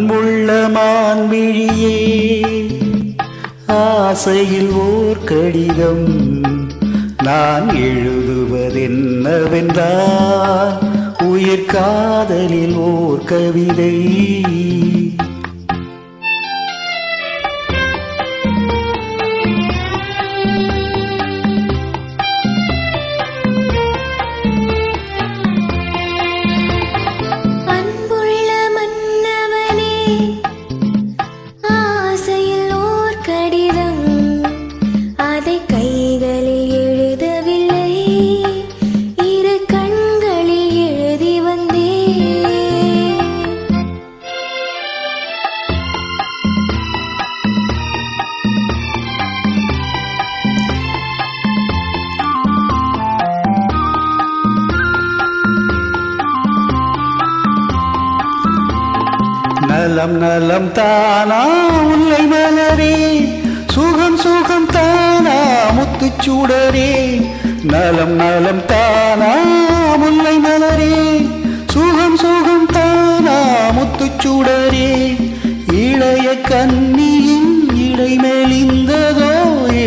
அன்புள்ள மான்விழியே, ஆசையில் ஓர் கடிதம் நான் எழுதுவதென்னவென்றால் உயிர் காதலில் ஓர் கவிதை. நலம் நலம் தானா முல்லை மலரே, சுகம் சுகம் தானா முத்துச்சூடரே. நலம் நலம் தானா முல்லை மலரே, சுகம் சுகம் தானா முத்துச்சூடரே. இளைய கன்னியின் இடை மெலிந்ததோ,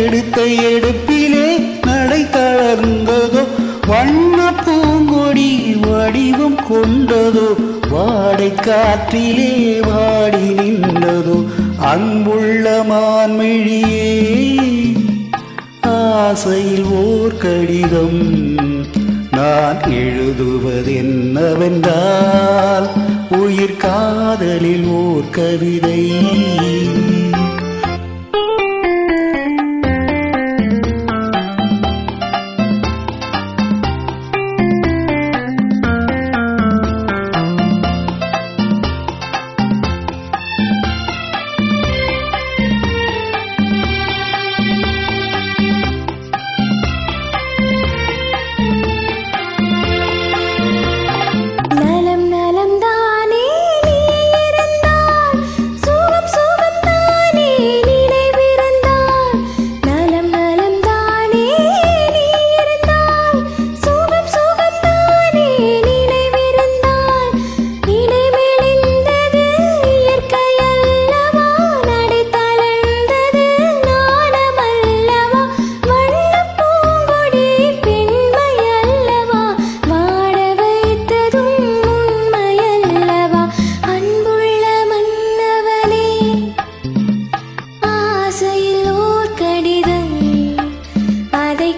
எடுத்த எடுப்பிலே நடை தளர்ந்ததோ. வண்ண பூங்கொடி வடிவம் கொண்டதோ, வாடை காற்றிலே வாடி நின்றதோ. அன்புள்ள மான்மிழியே, ஆசையில் ஓர் கடிதம் நான் எழுதுவதென்னவென்றால் உயிர் காதலில் ஓர் கவிதை.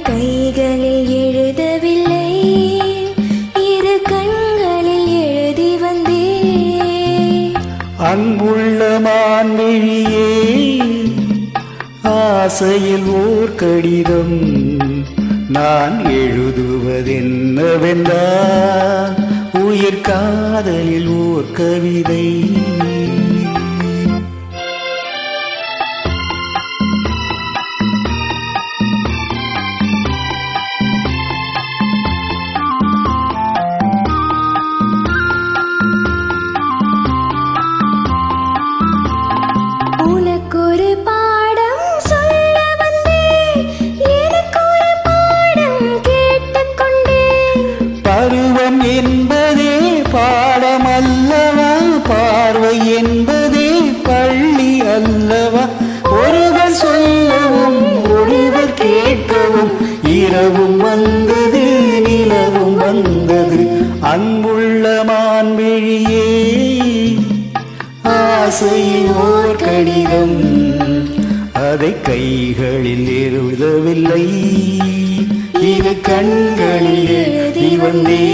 கைகளில் எழுதவில்லை, இரு கண்களில் எழுதி வந்தே. அன்புள்ள மான்விழியே, ஆசையில் ஓர் கடிதம் நான் எழுதுவதென்னவென்றால் உயிர் காதலில் ஓர் கவிதை. பருவம் என்பதே பாடம் அல்லவா, பார்வை என்பதே பள்ளி அல்லவா. ஒருவர் சொல்லவும் ஒருவர் கேட்கவும் இரவும் வந்தது நிலவும் வந்தது. அன்புள்ள மான்விழியே, ஆசையில் ஓர் கடிதம் அதை கைகளில் எழுதவில்லை, இரு கண்களில் எழுதி வந்தே.